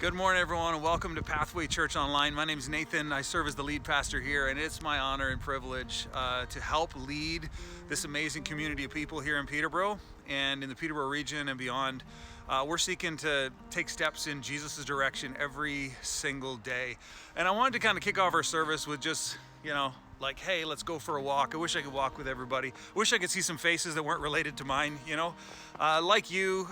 Good morning, everyone, and welcome to Pathway Church Online. My name is Nathan. I serve as the lead pastor here, and it's my honor and privilege to help lead this amazing community of people here in Peterborough and in the Peterborough region and beyond. We're seeking to take steps in Jesus' direction every single day. And I wanted to kind of kick off our service with just, like, hey, let's go for a walk. I wish I could walk with everybody. I wish I could see some faces that weren't related to mine, Like you,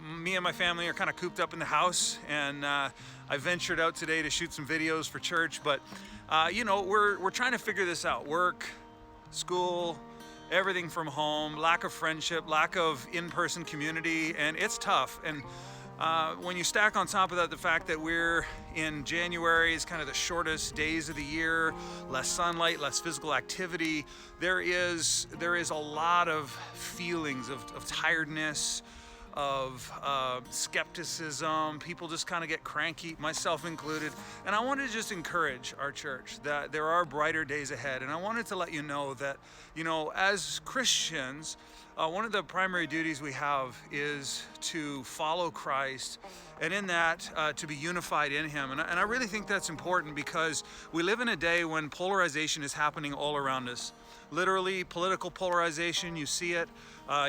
me and my family are kind of cooped up in the house, and I ventured out today to shoot some videos for church, but, we're trying to figure this out. Work, school, everything from home, lack of friendship, lack of in-person community, and it's tough. And when you stack on top of that the fact that we're in January, is kind of the shortest days of the year, less sunlight, less physical activity, there is a lot of feelings of tiredness, of skepticism. People just kind of get cranky, myself included. And I wanted to just encourage our church that there are brighter days ahead. And I wanted to let you know that, as Christians, one of the primary duties we have is to follow Christ, and in that, to be unified in Him. And I really think that's important because we live in a day when polarization is happening all around us. Literally, political polarization, you see it.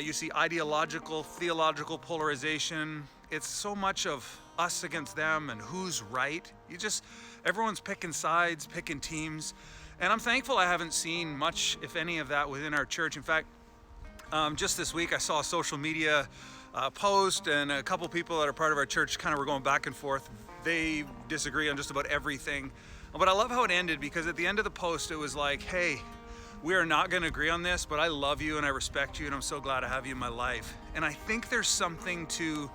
You see ideological, theological polarization. It's so much of us against them and who's right. Everyone's picking sides, picking teams. And I'm thankful I haven't seen much, if any, of that within our church. In fact, just this week I saw a social media post, and a couple people that are part of our church kind of were going back and forth. They disagree on just about everything. But I love how it ended, because at the end of the post it was like, hey, we are not going to agree on this, but I love you and I respect you and I'm so glad to have you in my life. And I think there's something to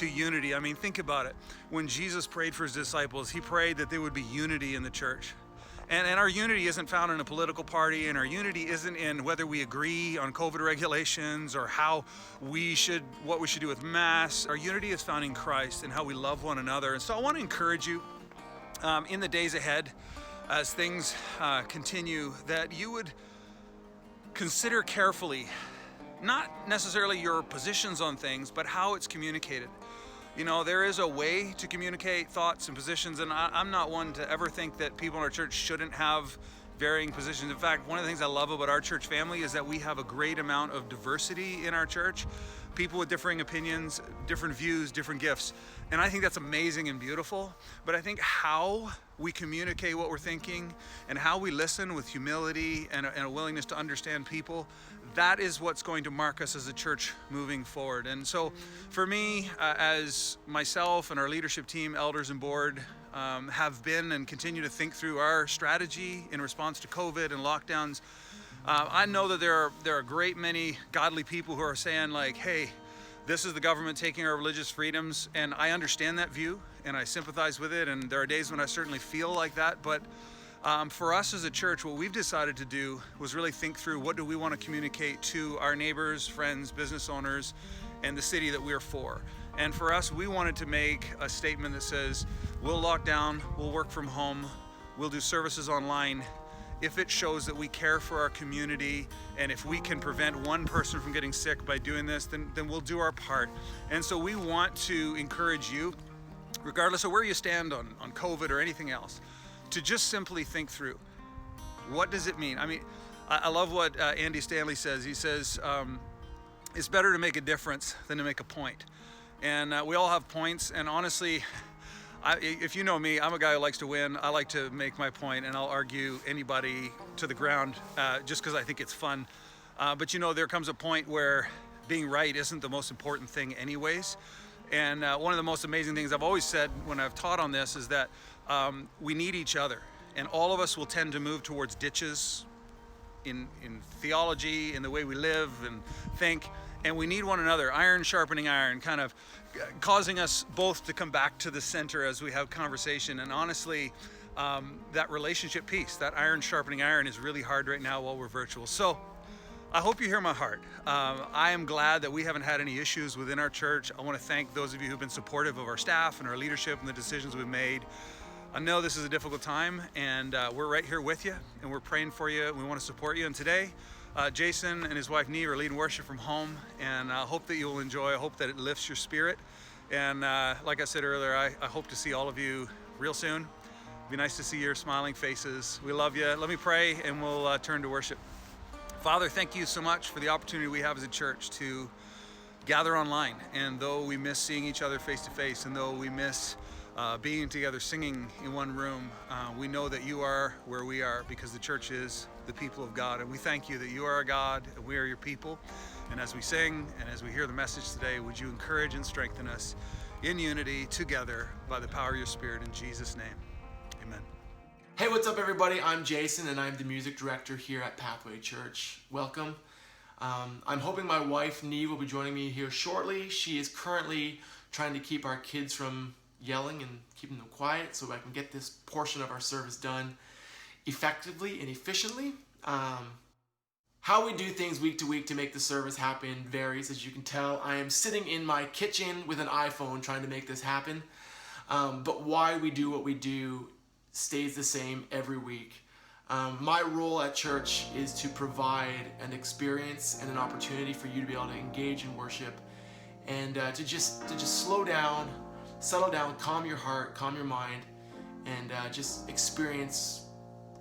unity. I mean, think about it. When Jesus prayed for His disciples, He prayed that there would be unity in the church. And our unity isn't found in a political party, and our unity isn't in whether we agree on COVID regulations or what we should do with masks. Our unity is found in Christ and how we love one another. And so I want to encourage you in the days ahead, as things continue, that you would consider carefully, not necessarily your positions on things, but how it's communicated. There is a way to communicate thoughts and positions, and I'm not one to ever think that people in our church shouldn't have varying positions. In fact, one of the things I love about our church family is that we have a great amount of diversity in our church. People with differing opinions, different views, different gifts. And I think that's amazing and beautiful. But I think how we communicate what we're thinking and how we listen with humility and a willingness to understand people, that is what's going to mark us as a church moving forward. And so for me, as myself and our leadership team, elders and board, have been and continue to think through our strategy in response to COVID and lockdowns, I know that there are a great many godly people who are saying, like, hey, this is the government taking our religious freedoms, and I understand that view and I sympathize with it, and there are days when I certainly feel like that. But for us as a church, what we've decided to do was really think through, what do we want to communicate to our neighbors, friends, business owners, and the city that we're for. And for us, we wanted to make a statement that says, we'll lock down, we'll work from home, we'll do services online if it shows that we care for our community, and if we can prevent one person from getting sick by doing this, then we'll do our part. And so we want to encourage you, regardless of where you stand on COVID or anything else, to just simply think through, what does it mean? I mean, I love what Andy Stanley says. He says, it's better to make a difference than to make a point. And we all have points, and honestly, if you know me, I'm a guy who likes to win. I like to make my point, and I'll argue anybody to the ground just because I think it's fun. But there comes a point where being right isn't the most important thing anyways. And one of the most amazing things I've always said when I've taught on this is that we need each other. And all of us will tend to move towards ditches in theology, in the way we live and think. And we need one another, iron sharpening iron, kind of causing us both to come back to the center as we have conversation. And honestly, that relationship piece, that iron sharpening iron, is really hard right now while we're virtual. So I hope you hear my heart. I am glad that we haven't had any issues within our church. I want to thank those of you who've been supportive of our staff and our leadership and the decisions we've made. I know this is a difficult time, and we're right here with you, and we're praying for you. We want to support you. And today, Jason and his wife Nee are leading worship from home, and I hope that you'll enjoy. I hope that it lifts your spirit. And like I said earlier, I hope to see all of you real soon. It'd be nice to see your smiling faces. We love you. Let me pray and we'll turn to worship. Father, thank you so much for the opportunity we have as a church to gather online. And though we miss seeing each other face to face, and though we miss being together singing in one room, we know that you are where we are because the church is the people of God. And we thank you that you are our God and we are your people. And as we sing and as we hear the message today, would you encourage and strengthen us in unity together by the power of your Spirit in Jesus' name. Amen. Hey, what's up everybody? I'm Jason and I'm the music director here at Pathway Church. Welcome. I'm hoping my wife Neve will be joining me here shortly. She is currently trying to keep our kids from yelling and keeping them quiet so I can get this portion of our service done effectively and efficiently. How we do things week to week to make the service happen varies, as you can tell. I am sitting in my kitchen with an iPhone trying to make this happen. But why we do what we do stays the same every week. My role at church is to provide an experience and an opportunity for you to be able to engage in worship and to just slow down, settle down, calm your heart, calm your mind, and just experience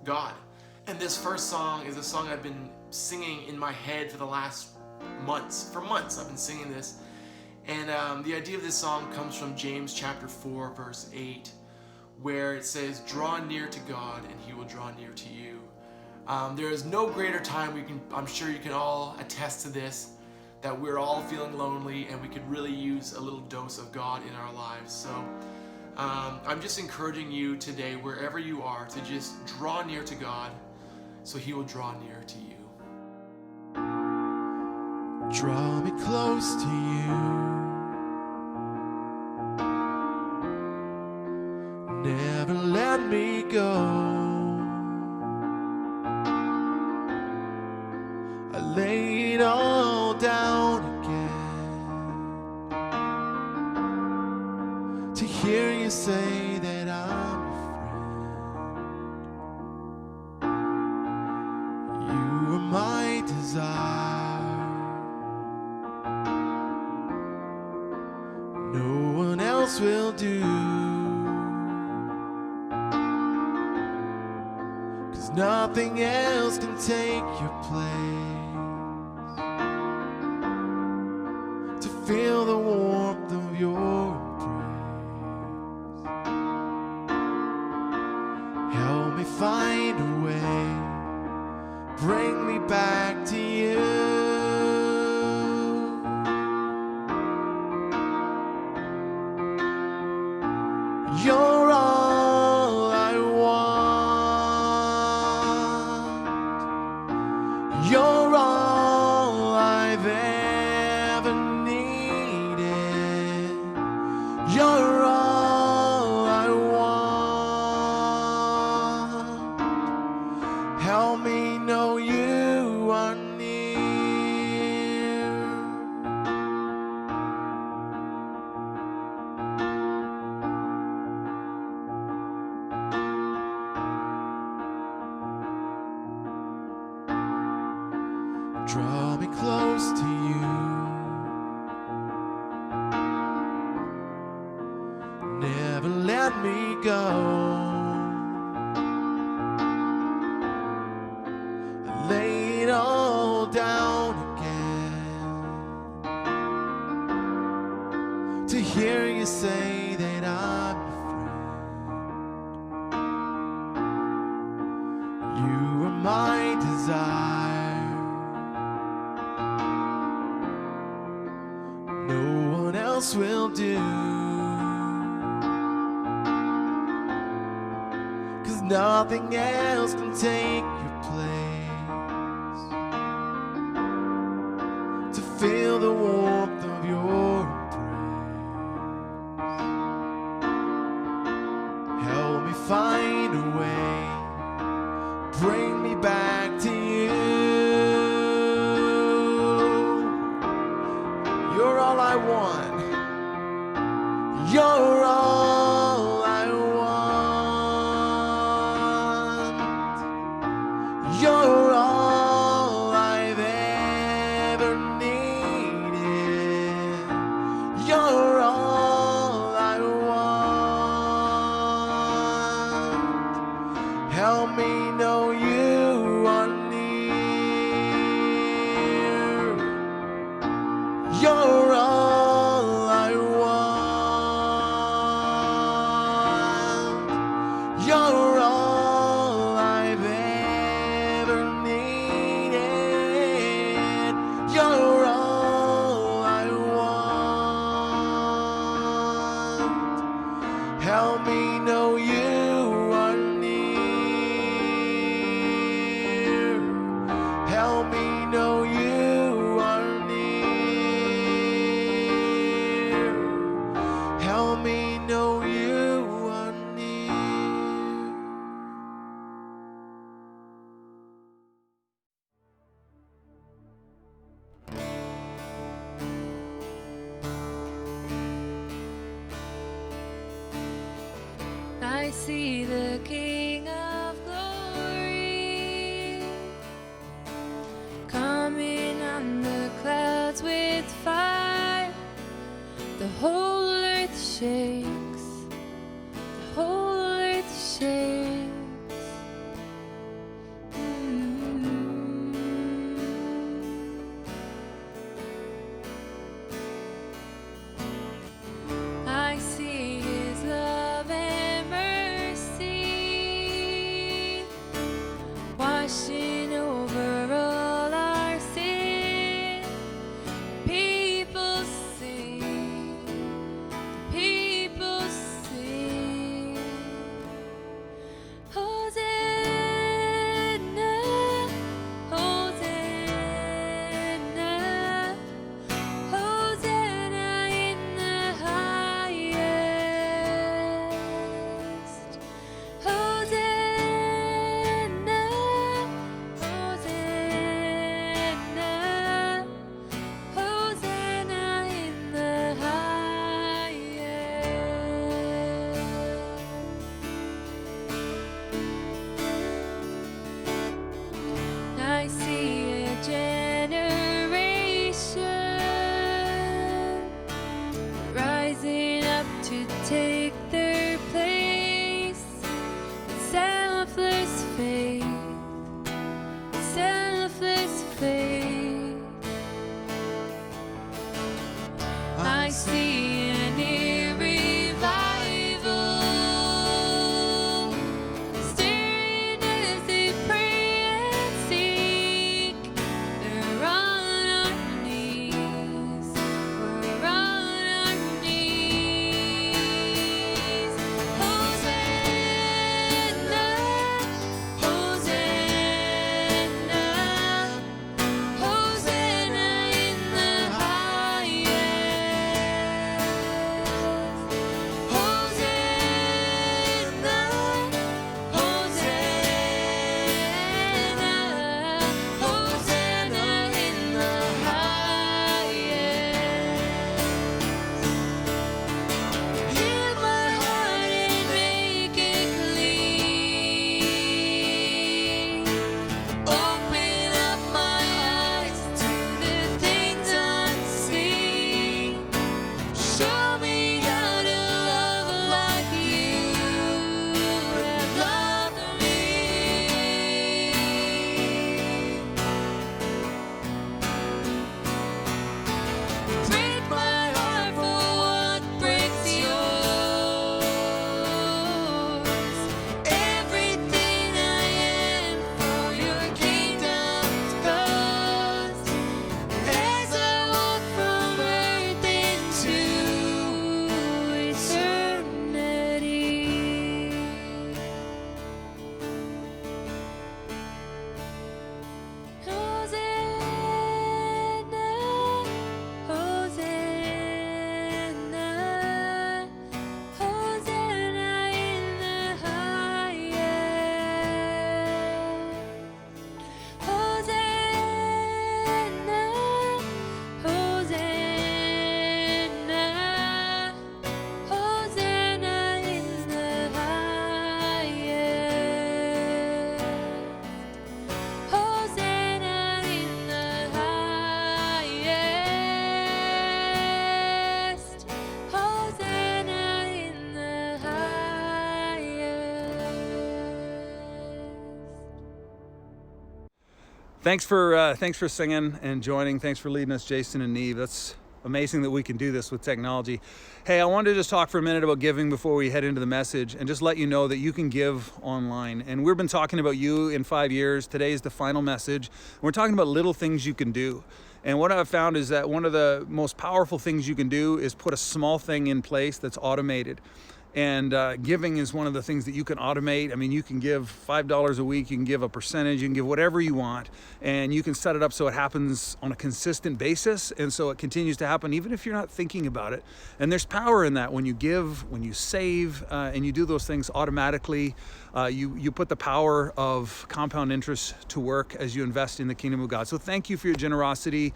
God. And this first song is a song I've been singing in my head for the last months. For months I've been singing this. And the idea of this song comes from James chapter 4, verse 8, where it says, "Draw near to God and he will draw near to you." There is no greater time I'm sure you can all attest to this, that we're all feeling lonely and we could really use a little dose of God in our lives. So I'm just encouraging you today, wherever you are, to just draw near to God so he will draw near to you. Draw me close to you. Never let me go. I lay it all down again to hear you say that I'm your friend. You are my desire. No one else will do, 'cause nothing else can take your place. To feel the warmth of your embrace, help me find a way, bring me back to you. You're all I want. You're all I've ever needed. You're all I want. Help me know you are near. Draw me close to you. Never let me go. I lay it all down again to hear you say that I'm your friend. You are my desire. No one else will do, 'cause nothing else can take your place. To feel the warmth of your embrace, help me find a way, bring me back to you. You're all I want. You're all I want. You're Help me know you are near. You're all I want. You're all I've ever needed. You're all I want. Help me know you are near. Help me know you are near. Help me know you are near. I see the King of Glory coming on the clouds with fire. The whole earth shakes. The whole earth shakes. I see His love and mercy washing over all our sin. People sing, people sing. Hosanna, Hosanna, Hosanna in the highest. Hosanna, Hosanna, Hosanna in the highest. I see a generation rising up to take their place. Selfless faith, selfless faith. I see a new revival stirring as they pray and seek. They're on our knees. We're on our knees. Thanks for singing and joining. Thanks for leading us, Jason and Neve. That's amazing that we can do this with technology. Hey, I wanted to just talk for a minute about giving before we head into the message and just let you know that you can give online. And we've been talking about you in 5 years. Today is the final message. We're talking about little things you can do. And what I've found is that one of the most powerful things you can do is put a small thing in place that's automated. And giving is one of the things that you can automate. I mean, you can give $5 a week, you can give a percentage, you can give whatever you want, and you can set it up so it happens on a consistent basis, and so it continues to happen even if you're not thinking about it. And there's power in that when you give, when you save, and you do those things automatically. You put the power of compound interest to work as you invest in the kingdom of God. So thank you for your generosity.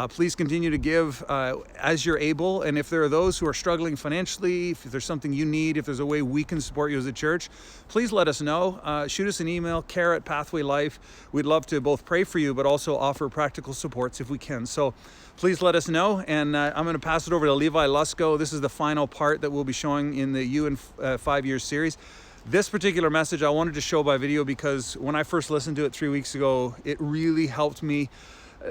Please continue to give as you're able. And if there are those who are struggling financially, if there's something you need, if there's a way we can support you as a church, please let us know. Shoot us an email, care@pathwaylife. We'd love to both pray for you, but also offer practical supports if we can. So please let us know. And I'm going to pass it over to Levi Lusko. This is the final part that we'll be showing in the You in 5 Years series. This particular message I wanted to show by video because when I first listened to it 3 weeks ago, it really helped me,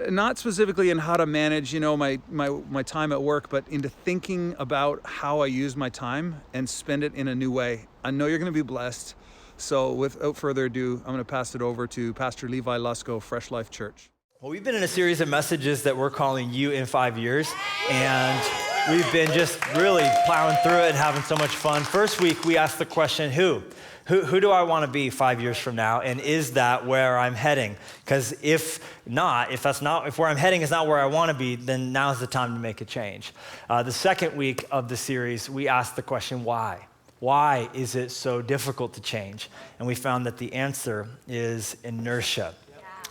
not specifically in how to manage, my time at work, but into thinking about how I use my time and spend it in a new way. I know you're going to be blessed. So without further ado, I'm going to pass it over to Pastor Levi Lusko, Fresh Life Church. Well, we've been in a series of messages that we're calling You in 5 Years, and we've been just really plowing through it and having so much fun. First week, we asked the question, who do I want to be 5 years from now, and is that where I'm heading? Because if where I'm heading is not where I want to be, then now's the time to make a change. The second week of the series, we asked the question, why? Why is it so difficult to change? And we found that the answer is inertia.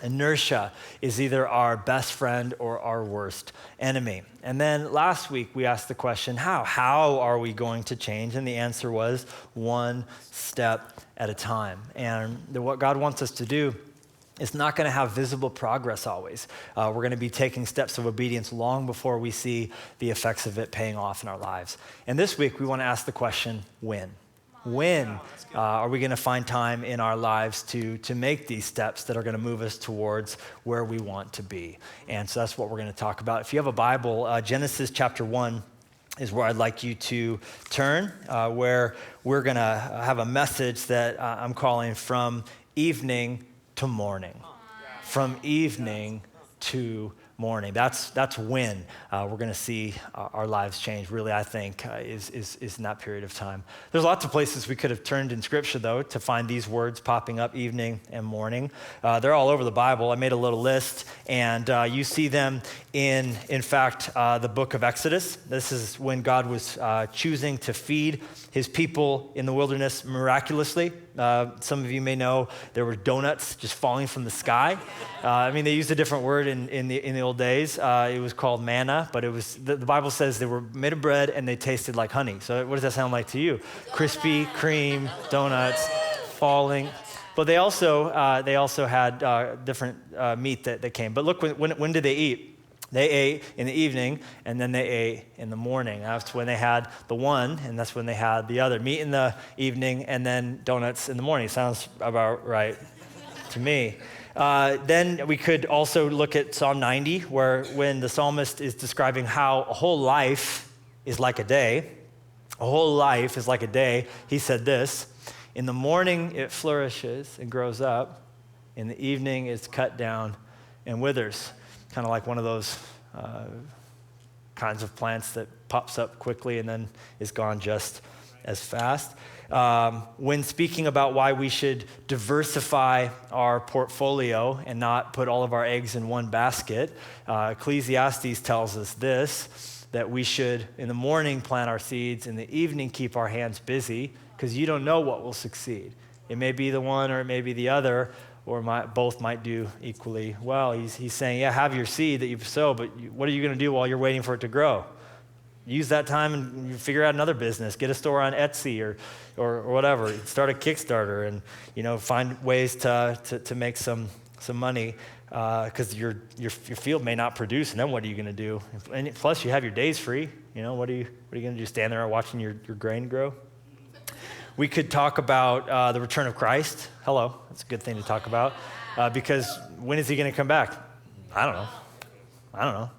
Inertia is either our best friend or our worst enemy. And then last week, we asked the question, how? How are we going to change? And the answer was one step at a time. And what God wants us to do is not going to have visible progress always. We're going to be taking steps of obedience long before we see the effects of it paying off in our lives. And this week, we want to ask the question, when? When are we going to find time in our lives to make these steps that are going to move us towards where we want to be? And so that's what we're going to talk about. If you have a Bible, Genesis chapter 1 is where I'd like you to turn, where we're going to have a message that I'm calling From Evening to Morning. From evening to morning. That's when we're going to see our lives change, really, I think, is in that period of time. There's lots of places we could have turned in Scripture, though, to find these words popping up, evening and morning. They're all over the Bible. I made a little list, and you see them in fact, the book of Exodus. This is when God was choosing to feed his people in the wilderness miraculously. Some of you may know there were donuts just falling from the sky. They used a different word in the old days. It was called manna, but it was the Bible says they were made of bread and they tasted like honey. So what does that sound like to you? Krispy Kreme donuts falling. But they also had different meat that came. But look, when did they eat? They ate in the evening, and then they ate in the morning. That's when they had the one, and that's when they had the other. Meat in the evening, and then donuts in the morning. Sounds about right to me. Then we could also look at Psalm 90, when the psalmist is describing how a whole life is like a day. A whole life is like a day. He said this, in the morning it flourishes and grows up. In the evening it's cut down and withers. Kind of like one of those kinds of plants that pops up quickly and then is gone just as fast. When speaking about why we should diversify our portfolio and not put all of our eggs in one basket, Ecclesiastes tells us this, that we should in the morning plant our seeds, in the evening keep our hands busy, because you don't know what will succeed. It may be the one or it may be the other, or both might do equally well. He's saying, have your seed that you sow, but what are you going to do while you're waiting for it to grow? Use that time and figure out another business. Get a store on Etsy or whatever. Start a Kickstarter and find ways to make some money because your field may not produce. And then what are you going to do? And plus, you have your days free. What are you going to do? Stand there watching your grain grow? We could talk about the return of Christ. Hello, that's a good thing to talk about. because when is he going to come back? I don't know.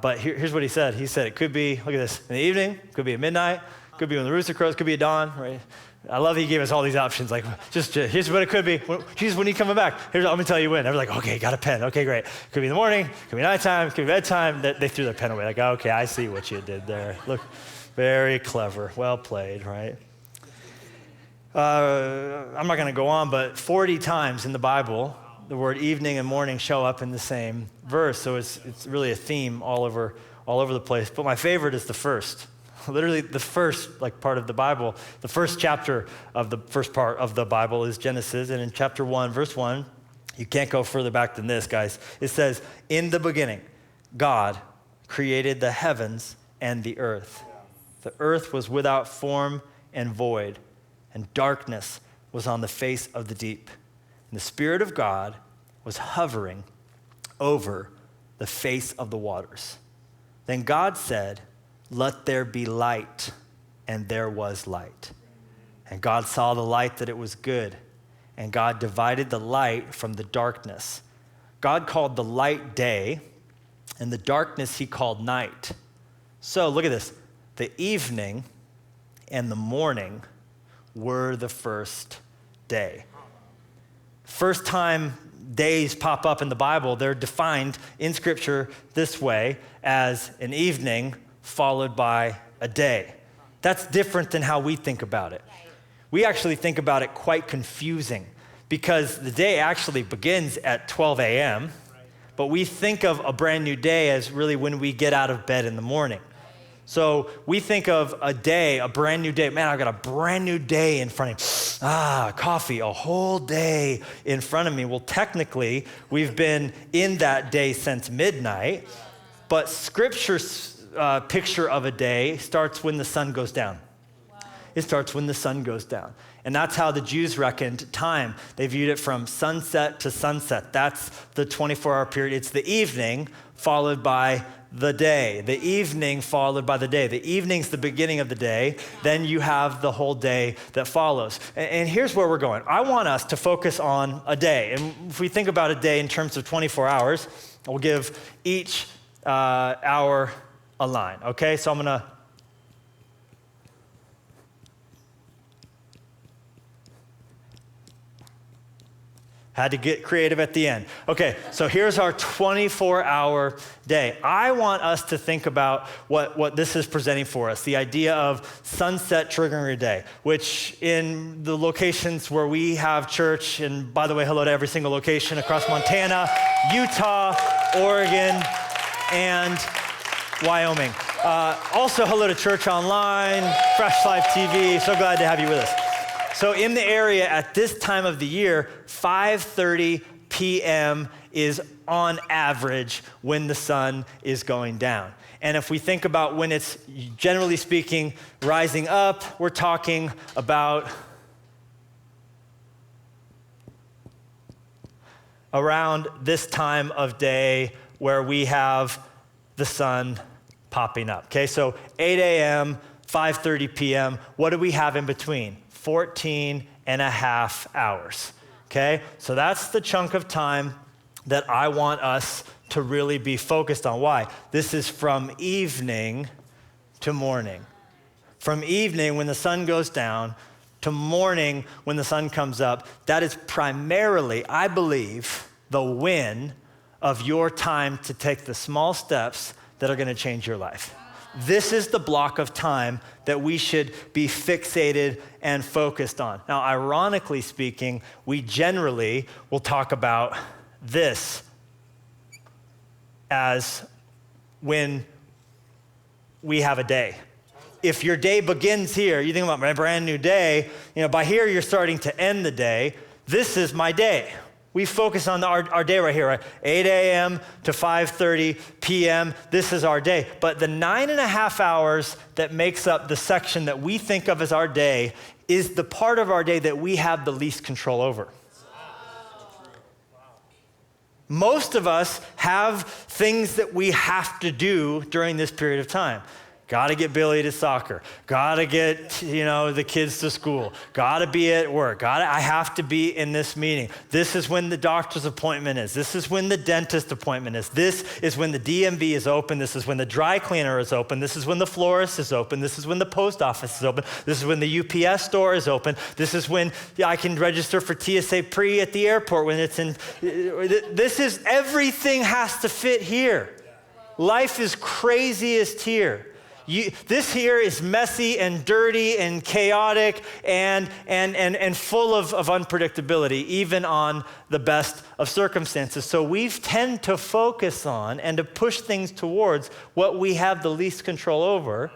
But here's what he said. He said it could be, look at this, in the evening, could be at midnight, could be when the rooster crows, could be at dawn, right? I love he gave us all these options. Like, just here's what it could be. Jesus, when are you coming back? I'm going to tell you when. They're like, okay, got a pen. Okay, great. Could be in the morning, could be nighttime, could be bedtime. They threw their pen away. Like, okay, I see what you did there. Look, very clever. Well played, right? I'm not going to go on, but 40 times in the Bible, the word evening and morning show up in the same verse. So it's really a theme all over the place. But my favorite is the first. Literally the first part of the Bible, the first chapter of the first part of the Bible is Genesis. And in chapter 1, verse 1, you can't go further back than this, guys. It says, in the beginning, God created the heavens and the earth. The earth was without form and void, and darkness was on the face of the deep. And the Spirit of God was hovering over the face of the waters. Then God said, let there be light, and there was light. And God saw the light that it was good, and God divided the light from the darkness. God called the light day, and the darkness he called night. So look at this. The evening and the morning were the first day. First time days pop up in the Bible, they're defined in Scripture this way as an evening followed by a day. That's different than how we think about it. We actually think about it quite confusing because the day actually begins at 12 a.m., but we think of a brand new day as really when we get out of bed in the morning. So we think of a day, a brand new day. Man, I've got a brand new day in front of me. Coffee, a whole day in front of me. Well, technically, we've been in that day since midnight, but Scripture's picture of a day starts when the sun goes down. Wow. It starts when the sun goes down. And that's how the Jews reckoned time. They viewed it from sunset to sunset. That's the 24-hour period. It's the evening followed by the day. The evening followed by the day. The evening's the beginning of the day. Then you have the whole day that follows. And here's where we're going. I want us to focus on a day. And if we think about a day in terms of 24 hours, we'll give each hour a line, okay? So I'm gonna had to get creative at the end. Okay, so here's our 24-hour day. I want us to think about what this is presenting for us, the idea of sunset triggering a day, which in the locations where we have church, and by the way, hello to every single location across Montana, Utah, Oregon, and Wyoming. Also, hello to Church Online, Fresh Life TV. So glad to have you with us. So in the area at this time of the year, 5:30 p.m. is on average when the sun is going down. And if we think about when it's, generally speaking, rising up, we're talking about around this time of day where we have the sun popping up. Okay, so 8 a.m., 5:30 p.m., what do we have in between? 14 and a half hours. Okay, so that's the chunk of time that I want us to really be focused on. Why? This is from evening to morning. From evening when the sun goes down to morning when the sun comes up. That is primarily, I believe, the win of your time to take the small steps that are gonna change your life. This is the block of time that we should be fixated and focused on. Now, ironically speaking, we generally will talk about this as when we have a day. If your day begins here, you think about my brand new day, by here you're starting to end the day. This is my day. We focus on our day right here, right? 8 a.m. to 5:30 p.m. This is our day. But the 9.5 hours that makes up the section that we think of as our day is the part of our day that we have the least control over. Most of us have things that we have to do during this period of time. Gotta get Billy to soccer. Gotta get, the kids to school. Gotta be at work. I have to be in this meeting. This is when the doctor's appointment is. This is when the dentist appointment is. This is when the DMV is open. This is when the dry cleaner is open. This is when the florist is open. This is when the post office is open. This is when the UPS store is open. This is when I can register for TSA pre at the airport when it's in. This is, everything has to fit here. Life is craziest here. This here is messy and dirty and chaotic and full of unpredictability, even on the best of circumstances. So we tend to focus on and to push things towards what we have the least control over,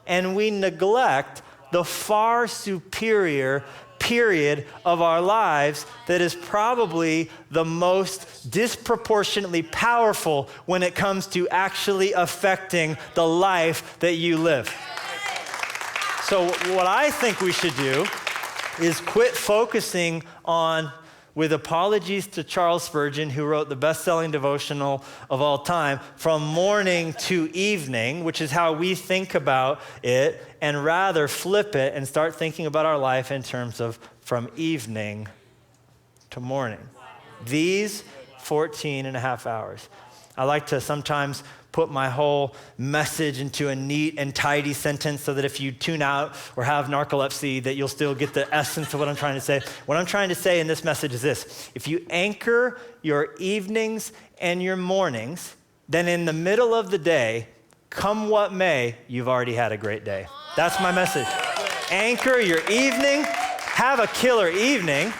and we neglect the far superior period of our lives that is probably the most disproportionately powerful when it comes to actually affecting the life that you live. So what I think we should do is quit focusing on, with apologies to Charles Spurgeon, who wrote the best-selling devotional of all time, from morning to evening, which is how we think about it, and rather flip it and start thinking about our life in terms of from evening to morning. These 14 and a half hours. I like to sometimes put my whole message into a neat and tidy sentence so that if you tune out or have narcolepsy, that you'll still get the essence of what I'm trying to say. What I'm trying to say in this message is this: if you anchor your evenings and your mornings, then in the middle of the day, come what may, you've already had a great day. That's my message. Anchor your evening, have a killer evening,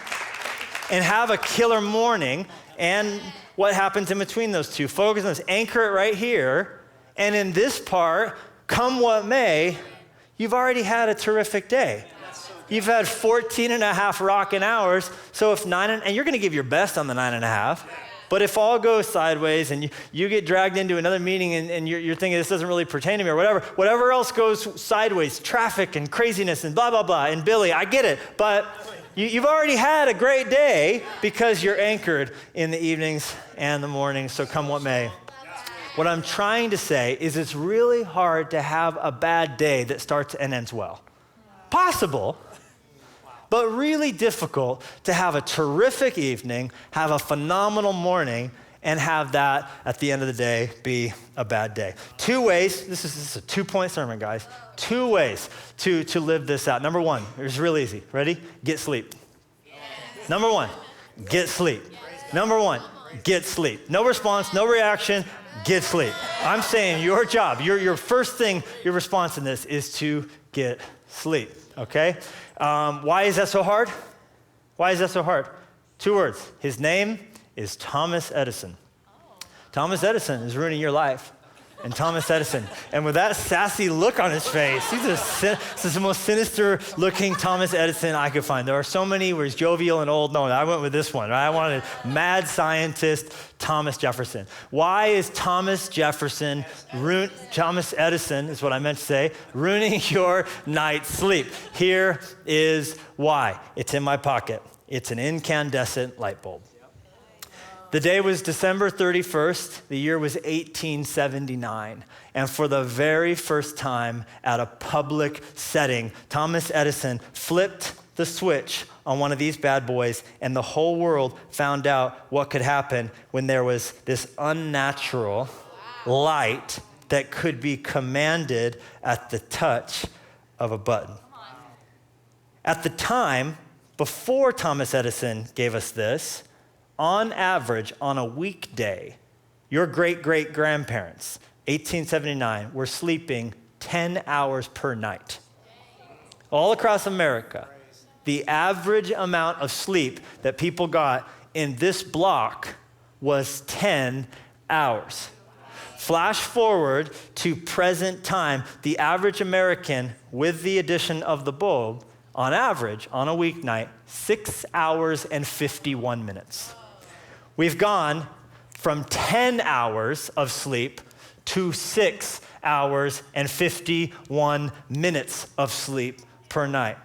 and have a killer morning, and what happens in between those two. Focus on this, anchor it right here, and in this part, come what may, you've already had a terrific day. You've had 14 and a half rocking hours, so if and you're gonna give your best on the 9.5, but if all goes sideways and you get dragged into another meeting and you're thinking this doesn't really pertain to me or whatever else goes sideways, traffic and craziness and blah, blah, blah, and Billy, I get it, but you've already had a great day because you're anchored in the evenings and the mornings, so come what may. What I'm trying to say is it's really hard to have a bad day that starts and ends well. Possible, but really difficult to have a terrific evening, have a phenomenal morning, and have that at the end of the day be a bad day. 2 ways, this is a 2-point sermon, guys. 2 ways to live this out. Number 1, it's real easy. Ready? Get sleep. Number 1, get sleep. Number 1, get sleep. No response, no reaction, get sleep. I'm saying your job, your first thing, your response in this is to get sleep, okay? Why is that so hard? Why is that so hard? 2 words. His name is Thomas Edison. Thomas Edison is ruining your life. And Thomas Edison, and with that sassy look on his face, this is the most sinister looking Thomas Edison I could find. There are so many where he's jovial and old. No, I went with this one. Right? I wanted mad scientist Thomas Jefferson. Why is Thomas Edison is what I meant to say, ruining your night's sleep? Here is why. It's in my pocket. It's an incandescent light bulb. The day was December 31st. The year was 1879. And for the very first time at a public setting, Thomas Edison flipped the switch on one of these bad boys, and the whole world found out what could happen when there was this unnatural light that could be commanded at the touch of a button. At the time, before Thomas Edison gave us this, on average, on a weekday, your great-great-grandparents, 1879, were sleeping 10 hours per night. All across America, the average amount of sleep that people got in this block was 10 hours. Flash forward to present time, the average American, with the addition of the bulb, on average, on a weeknight, 6 hours and 51 minutes. We've gone from 10 hours of sleep to 6 hours and 51 minutes of sleep per night.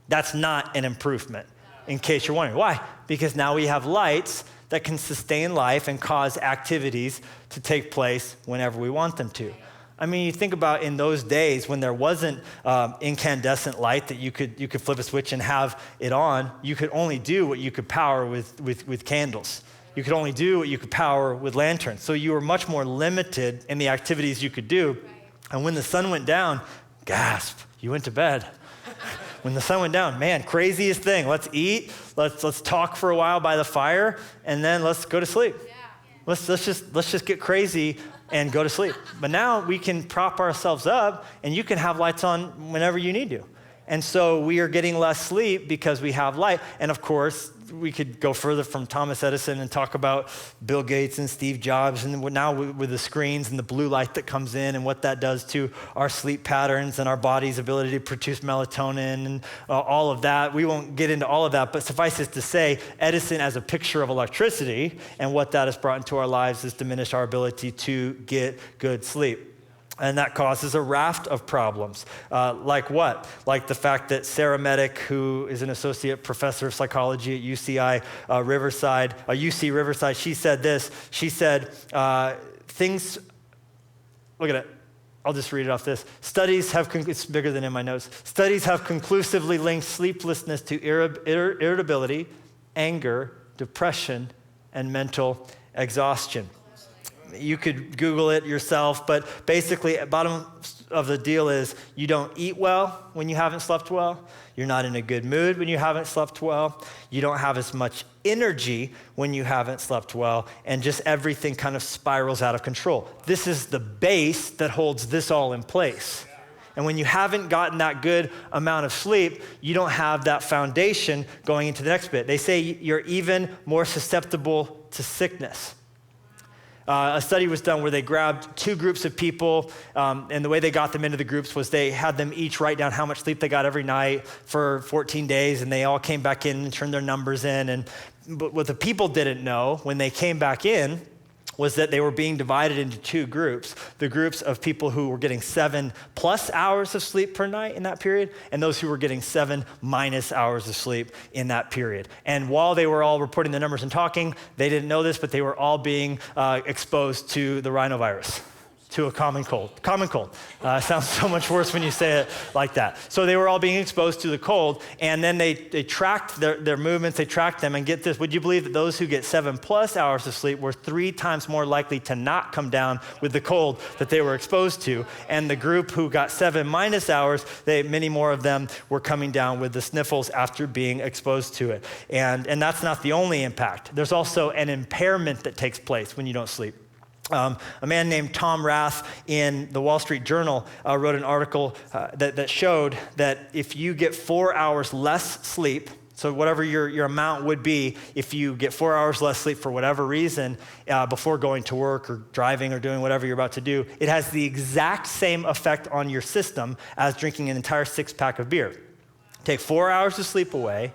That's not an improvement, in case you're wondering. Why? Because now we have lights that can sustain life and cause activities to take place whenever we want them to. I mean, you think about in those days when there wasn't incandescent light that you could flip a switch and have it on, you could only do what you could power with candles. You could only do what you could power with lanterns. So you were much more limited in the activities you could do. And when the sun went down, gasp, you went to bed. When the sun went down, man, craziest thing. Let's eat, let's talk for a while by the fire, and then let's go to sleep. Yeah. Let's just get crazy and go to sleep. But now we can prop ourselves up, and you can have lights on whenever you need to. And so we are getting less sleep because we have light. And of course, we could go further from Thomas Edison and talk about Bill Gates and Steve Jobs, and now with the screens and the blue light that comes in and what that does to our sleep patterns and our body's ability to produce melatonin and all of that. We won't get into all of that, but suffice it to say, Edison as a picture of electricity and what that has brought into our lives has diminished our ability to get good sleep. And that causes a raft of problems. Like what? Like the fact that Sarah Medic, who is an associate professor of psychology at UC Riverside, she said this. She said, look at it. I'll just read it off this. It's bigger than in my notes. Studies have conclusively linked sleeplessness to irritability, anger, depression, and mental exhaustion. You could Google it yourself, but basically, bottom of the deal is you don't eat well when you haven't slept well. You're not in a good mood when you haven't slept well. You don't have as much energy when you haven't slept well, and just everything kind of spirals out of control. This is the base that holds this all in place. And when you haven't gotten that good amount of sleep, you don't have that foundation going into the next bit. They say you're even more susceptible to sickness. A study was done where they grabbed two groups of people, and the way they got them into the groups was they had them each write down how much sleep they got every night for 14 days, and they all came back in and turned their numbers in. But what the people didn't know when they came back in was that they were being divided into two groups. The groups of people who were getting 7+ hours of sleep per night in that period, and those who were getting 7- hours of sleep in that period. And while they were all reporting the numbers and talking, they didn't know this, but they were all being exposed to the rhinovirus, to a common cold. Common cold. Sounds so much worse when you say it like that. So they were all being exposed to the cold, and then they tracked their movements, they tracked them, and get this, would you believe that those who get 7+ hours of sleep were 3 times more likely to not come down with the cold that they were exposed to? And the group who got 7- hours, many more of them were coming down with the sniffles after being exposed to it. And that's not the only impact. There's also an impairment that takes place when you don't sleep. A man named Tom Rath in the Wall Street Journal wrote an article that showed that if you get 4 hours less sleep, so whatever your amount would be, if you get 4 hours less sleep for whatever reason before going to work or driving or doing whatever you're about to do, it has the exact same effect on your system as drinking an entire 6-pack of beer. Take 4 hours of sleep away,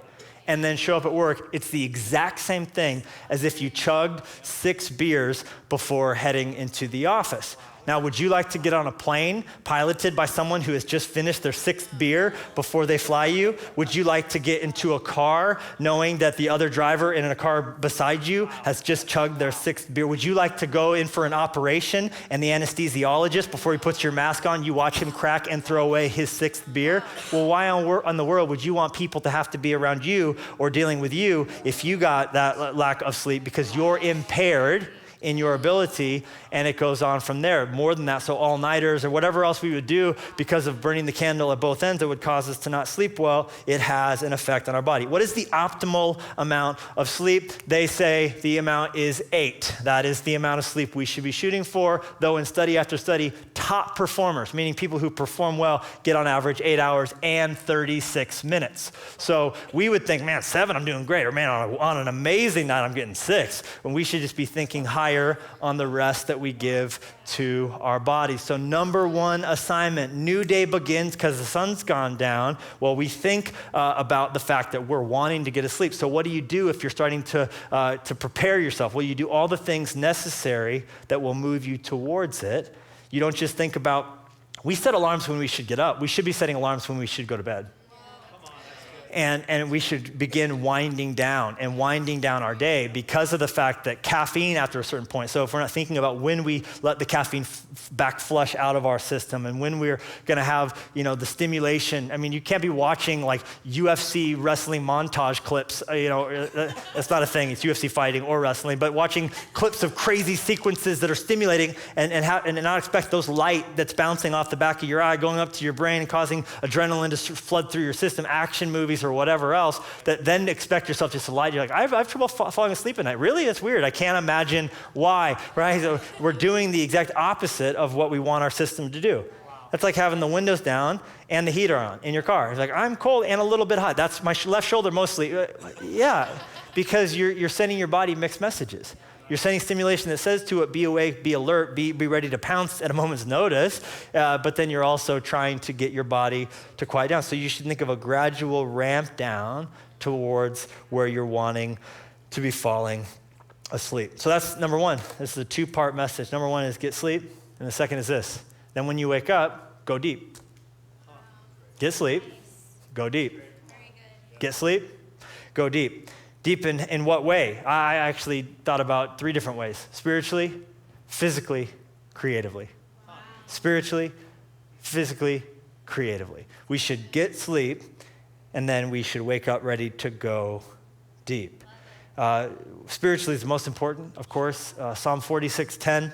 and then show up at work, it's the exact same thing as if you chugged 6 beers before heading into the office. Now, would you like to get on a plane piloted by someone who has just finished their 6th beer before they fly you? Would you like to get into a car knowing that the other driver in a car beside you has just chugged their 6th beer? Would you like to go in for an operation and the anesthesiologist, before he puts your mask on, you watch him crack and throw away his 6th beer? Well, why on the world would you want people to have to be around you or dealing with you if you got that lack of sleep because you're impaired in your ability, and it goes on from there. More than that, so all-nighters or whatever else we would do because of burning the candle at both ends that would cause us to not sleep well, it has an effect on our body. What is the optimal amount of sleep? They say the amount is 8. That is the amount of sleep we should be shooting for, though in study after study, top performers, meaning people who perform well, get on average 8 hours and 36 minutes. So we would think, man, 7, I'm doing great, or man, on an amazing night, I'm getting 6, when we should just be thinking higher on the rest that we give to our bodies. So number 1 assignment, new day begins because the sun's gone down. Well, we think about the fact that we're wanting to get to sleep. So what do you do if you're starting to prepare yourself? Well, you do all the things necessary that will move you towards it. You don't just think about, we set alarms when we should get up. We should be setting alarms when we should go to bed. And we should begin winding down our day because of the fact that caffeine after a certain point, so if we're not thinking about when we let the caffeine back flush out of our system and when we're gonna have, the stimulation. I mean, you can't be watching like UFC wrestling montage clips, it's not a thing, it's UFC fighting or wrestling, but watching clips of crazy sequences that are stimulating and not expect those light that's bouncing off the back of your eye, going up to your brain and causing adrenaline to flood through your system, action movies or whatever else, that then expect yourself just to light. You're like, I have trouble falling asleep at night. Really? That's weird. I can't imagine why, right? So we're doing the exact opposite of what we want our system to do. That's like having the windows down and the heater on in your car. It's like, I'm cold and a little bit hot. That's my left shoulder mostly. Yeah, because you're sending your body mixed messages. You're sending stimulation that says to it, be awake, be alert, be ready to pounce at a moment's notice, but then you're also trying to get your body to quiet down. So you should think of a gradual ramp down towards where you're wanting to be falling asleep. So that's number one. This is a two-part message. Number one is get sleep, and the second is this. Then when you wake up, go deep. Get sleep, go deep. Get sleep, go deep. Deep in what way? I actually thought about three different ways. Spiritually, physically, creatively. Spiritually, physically, creatively. We should get sleep, and then we should wake up ready to go deep. Spiritually is the most important, of course. Psalm 46:10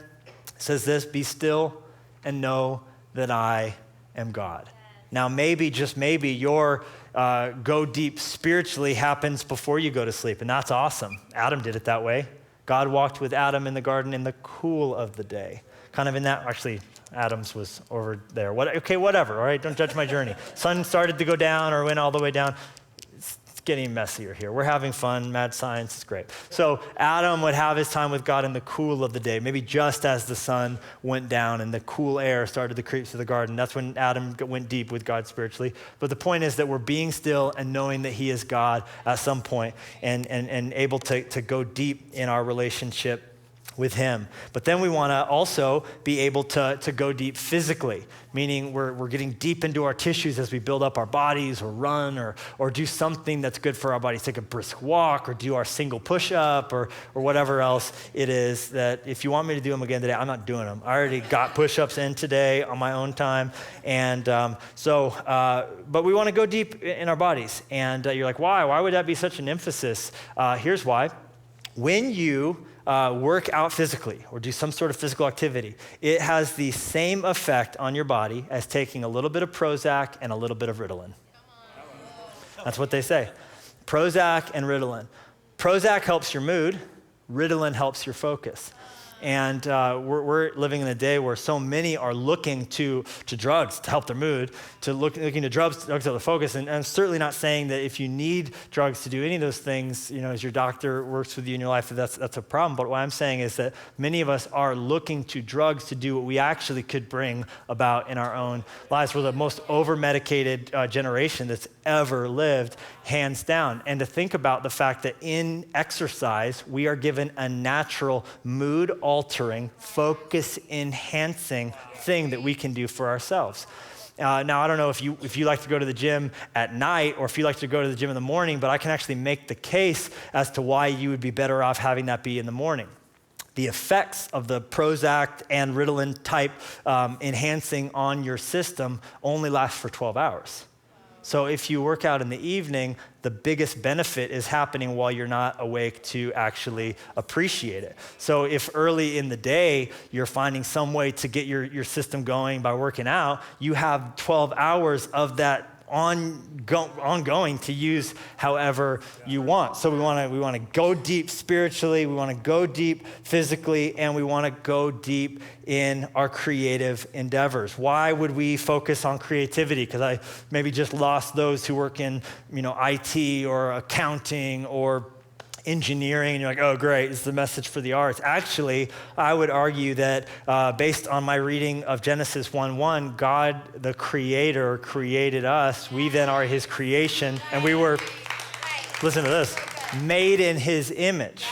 says this, be still and know that I am God. Now, maybe, just maybe, your go deep spiritually happens before you go to sleep, and that's awesome. Adam did it that way. God walked with Adam in the garden in the cool of the day. Kind of in that, actually, Adam's was over there. Okay, whatever, all right? Don't judge my journey. Sun started to go down or went all the way down. It's getting messier here. We're having fun. Mad science is great. So Adam would have his time with God in the cool of the day, maybe just as the sun went down and the cool air started to creep through the garden. That's when Adam went deep with God spiritually. But the point is that we're being still and knowing that he is God at some point and able to go deep in our relationship with him. But then we want to also be able to go deep physically, meaning we're getting deep into our tissues as we build up our bodies or run or do something that's good for our bodies. Take a brisk walk or do our single push-up or whatever else it is that if you want me to do them again today, I'm not doing them. I already got push-ups in today on my own time. And but we want to go deep in our bodies. And you're like, why? Why would that be such an emphasis? Here's why. When you work out physically or do some sort of physical activity, it has the same effect on your body as taking a little bit of Prozac and a little bit of Ritalin. That's what they say. Prozac and Ritalin. Prozac helps your mood. Ritalin helps your focus. And we're living in a day where so many are looking to drugs to help their mood, looking to drugs to help their focus. And I'm certainly not saying that if you need drugs to do any of those things, as your doctor works with you in your life, that's a problem. But what I'm saying is that many of us are looking to drugs to do what we actually could bring about in our own lives. We're the most over-medicated generation that's ever lived, hands down. And to think about the fact that in exercise, we are given a natural mood-altering, focus-enhancing thing that we can do for ourselves. Now, I don't know if you like to go to the gym at night or if you like to go to the gym in the morning, but I can actually make the case as to why you would be better off having that be in the morning. The effects of the Prozac and Ritalin type enhancing on your system only last for 12 hours. So if you work out in the evening, the biggest benefit is happening while you're not awake to actually appreciate it. So if early in the day you're finding some way to get your system going by working out, you have 12 hours of that ongoing to use however you want. So we want to go deep spiritually, we want to go deep physically, and we want to go deep in our creative endeavors. Why would we focus on creativity? Because I maybe just lost those who work in IT or accounting or engineering, and you're like, oh, great, it's the message for the arts. Actually, I would argue that based on my reading of Genesis 1:1, God, the creator, created us. We then are his creation, and we were, listen to this, made in his image.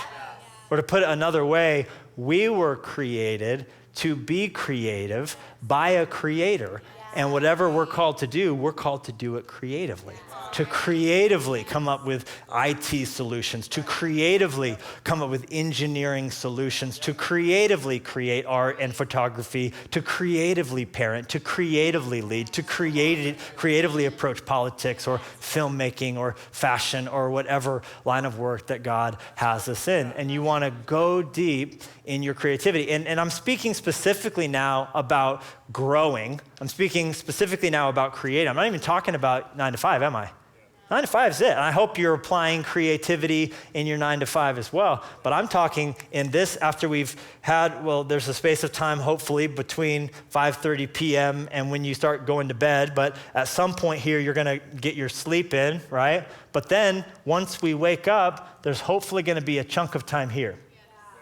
Or to put it another way, we were created to be creative by a creator, And whatever we're called to do it creatively. To creatively come up with IT solutions, to creatively come up with engineering solutions, to creatively create art and photography, to creatively parent, to creatively lead, to creatively approach politics or filmmaking or fashion or whatever line of work that God has us in. And you want to go deep in your creativity. And I'm speaking specifically now about growing. I'm speaking specifically now about creating. I'm not even talking about 9 to 5, am I? 9 to 5 is it. And I hope you're applying creativity in your 9 to 5 as well. But I'm talking in this after we've had, well, there's a space of time hopefully between 5:30 p.m. and when you start going to bed. But at some point here, you're going to get your sleep in, right? But then once we wake up, there's hopefully going to be a chunk of time here.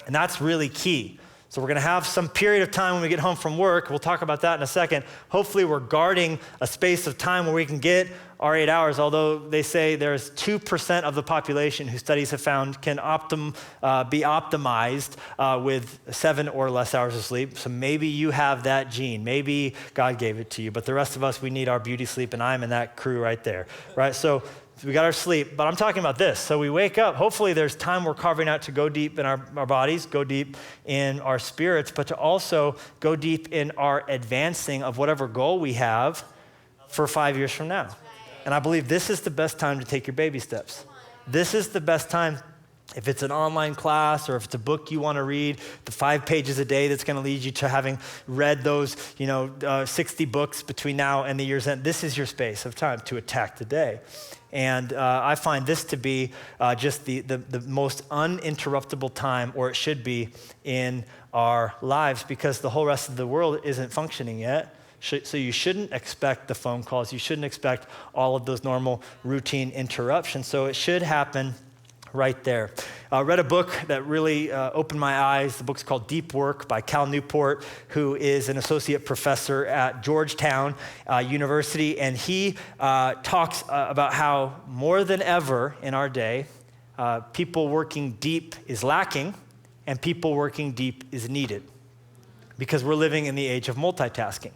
And that's really key. So we're going to have some period of time when we get home from work. We'll talk about that in a second. Hopefully we're guarding a space of time where we can get our 8 hours, although they say there's 2% of the population who studies have found can be optimized with 7 or less hours of sleep. So maybe you have that gene. Maybe God gave it to you. But the rest of us, we need our beauty sleep, and I'm in that crew right there, right? So we got our sleep, but I'm talking about this. So we wake up, hopefully there's time we're carving out to go deep in our bodies, go deep in our spirits, but to also go deep in our advancing of whatever goal we have for 5 years from now. And I believe this is the best time to take your baby steps. This is the best time. If it's an online class or if it's a book you want to read, the 5 pages a day that's going to lead you to having read those 60 books between now and the year's end, this is your space of time to attack the day. And I find this to be just the most uninterruptible time, or it should be, in our lives, because the whole rest of the world isn't functioning yet. So you shouldn't expect the phone calls. You shouldn't expect all of those normal routine interruptions. So it should happen right there. I read a book that really opened my eyes. The book's called Deep Work by Cal Newport, who is an associate professor at Georgetown University. And he talks about how more than ever in our day, people working deep is lacking and people working deep is needed, because we're living in the age of multitasking,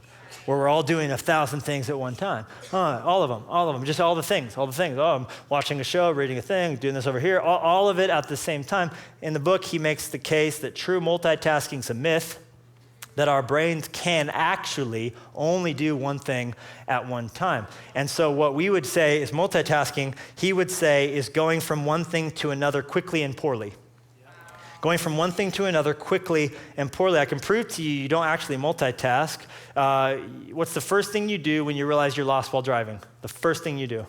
where we're all doing 1,000 things at one time. All of them, just all the things. Oh, I'm watching a show, reading a thing, doing this over here, all of it at the same time. In the book, he makes the case that true multitasking is a myth, that our brains can actually only do one thing at one time. And so what we would say is multitasking, he would say, is going from one thing to another quickly and poorly. Going from one thing to another quickly and poorly. I can prove to you don't actually multitask. What's the first thing you do when you realize you're lost while driving? The first thing you do?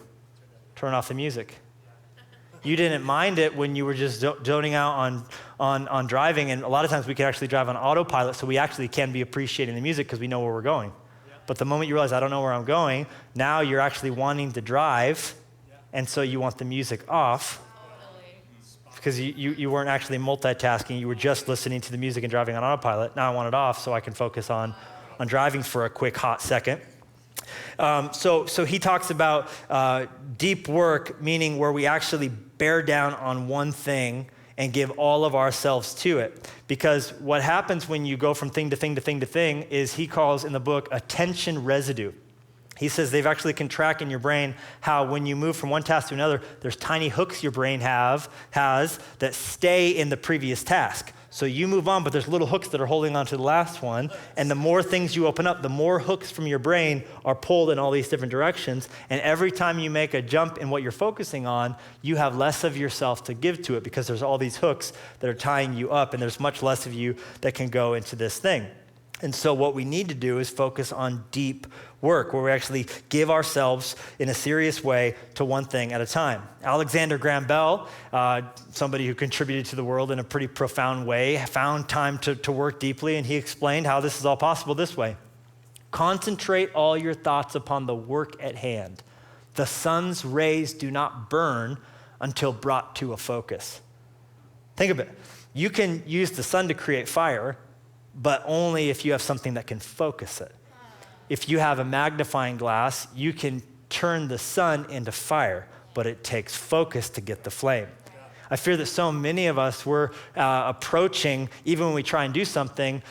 Turn off the music. You didn't mind it when you were just zoning out on driving, and a lot of times we can actually drive on autopilot, so we actually can be appreciating the music because we know where we're going. But the moment you realize, I don't know where I'm going, now you're actually wanting to drive, and so you want the music off, because you weren't actually multitasking. You were just listening to the music and driving on autopilot. Now I want it off so I can focus on driving for a quick, hot second. So he talks about deep work, meaning where we actually bear down on one thing and give all of ourselves to it. Because what happens when you go from thing to thing to thing to thing is, he calls in the book, attention residue. He says they've actually can track in your brain how when you move from one task to another, there's tiny hooks your brain has that stay in the previous task. So you move on, but there's little hooks that are holding on to the last one. And the more things you open up, the more hooks from your brain are pulled in all these different directions. And every time you make a jump in what you're focusing on, you have less of yourself to give to it, because there's all these hooks that are tying you up, and there's much less of you that can go into this thing. And so what we need to do is focus on deep work, where we actually give ourselves in a serious way to one thing at a time. Alexander Graham Bell, somebody who contributed to the world in a pretty profound way, found time to work deeply, and he explained how this is all possible this way. Concentrate all your thoughts upon the work at hand. The sun's rays do not burn until brought to a focus. Think of it. You can use the sun to create fire, but only if you have something that can focus it. If you have a magnifying glass, you can turn the sun into fire, but it takes focus to get the flame. I fear that so many of us, we're approaching, even when we try and do something,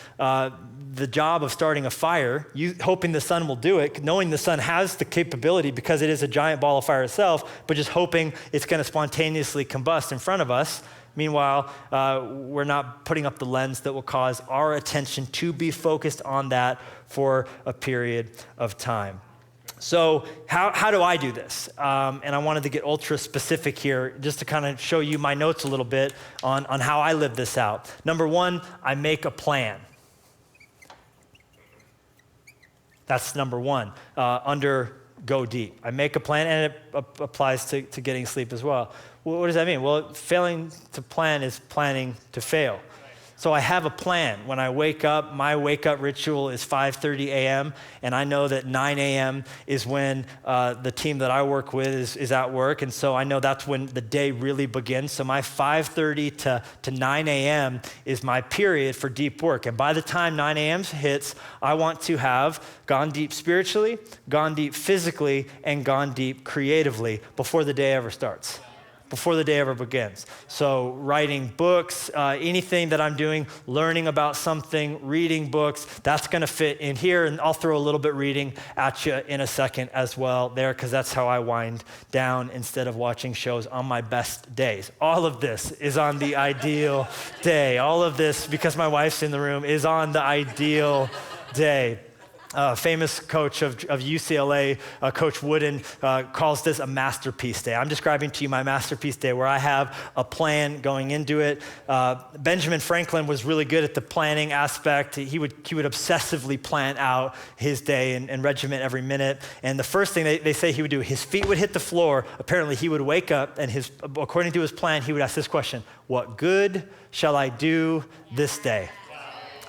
the job of starting a fire, you hoping the sun will do it, knowing the sun has the capability because it is a giant ball of fire itself, but just hoping it's going to spontaneously combust in front of us. Meanwhile, we're not putting up the lens that will cause our attention to be focused on that for a period of time. So how do I do this? And I wanted to get ultra specific here just to kind of show you my notes a little bit on how I live this out. Number one, I make a plan. That's number one, under go deep. I make a plan, and it applies to getting sleep as well. What does that mean? Well, failing to plan is planning to fail. So I have a plan. When I wake up, my wake-up ritual is 5:30 a.m., and I know that 9 a.m. is when the team that I work with is at work, and so I know that's when the day really begins. So my 5:30 to 9 a.m. is my period for deep work, and by the time 9 a.m. hits, I want to have gone deep spiritually, gone deep physically, and gone deep creatively before the day ever starts. Before the day ever begins. So writing books, anything that I'm doing, learning about something, reading books, that's gonna fit in here, and I'll throw a little bit reading at you in a second as well there, because that's how I wind down instead of watching shows on my best days. All of this is on the ideal day. All of this, because my wife's in the room, is on the ideal day. Famous coach of UCLA, Coach Wooden, calls this a masterpiece day. I'm describing to you my masterpiece day where I have a plan going into it. Benjamin Franklin was really good at the planning aspect. He would obsessively plan out his day and regiment every minute. And the first thing they say he would do, his feet would hit the floor. Apparently he would wake up and according to his plan, he would ask this question: what good shall I do this day?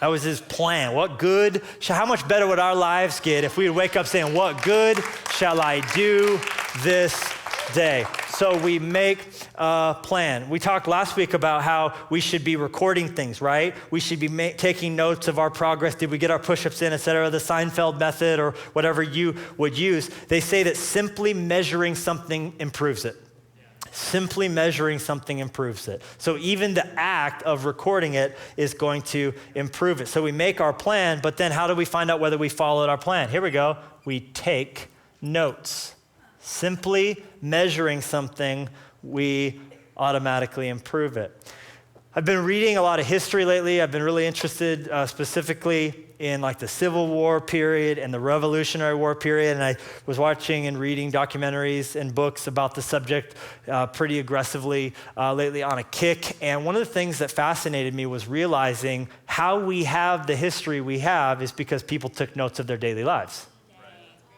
That was his plan. How much better would our lives get if we would wake up saying, what good shall I do this day? So we make a plan. We talked last week about how we should be recording things, right? We should be taking notes of our progress. Did we get our push-ups in, et cetera? The Seinfeld method or whatever you would use. They say that simply measuring something improves it. Simply measuring something improves it. So even the act of recording it is going to improve it. So we make our plan, but then how do we find out whether we followed our plan? Here we go. We take notes. Simply measuring something, we automatically improve it. I've been reading a lot of history lately. I've been really interested specifically in like the Civil War period and the Revolutionary War period, and I was watching and reading documentaries and books about the subject pretty aggressively lately on a kick. And one of the things that fascinated me was realizing how we have the history we have is because people took notes of their daily lives.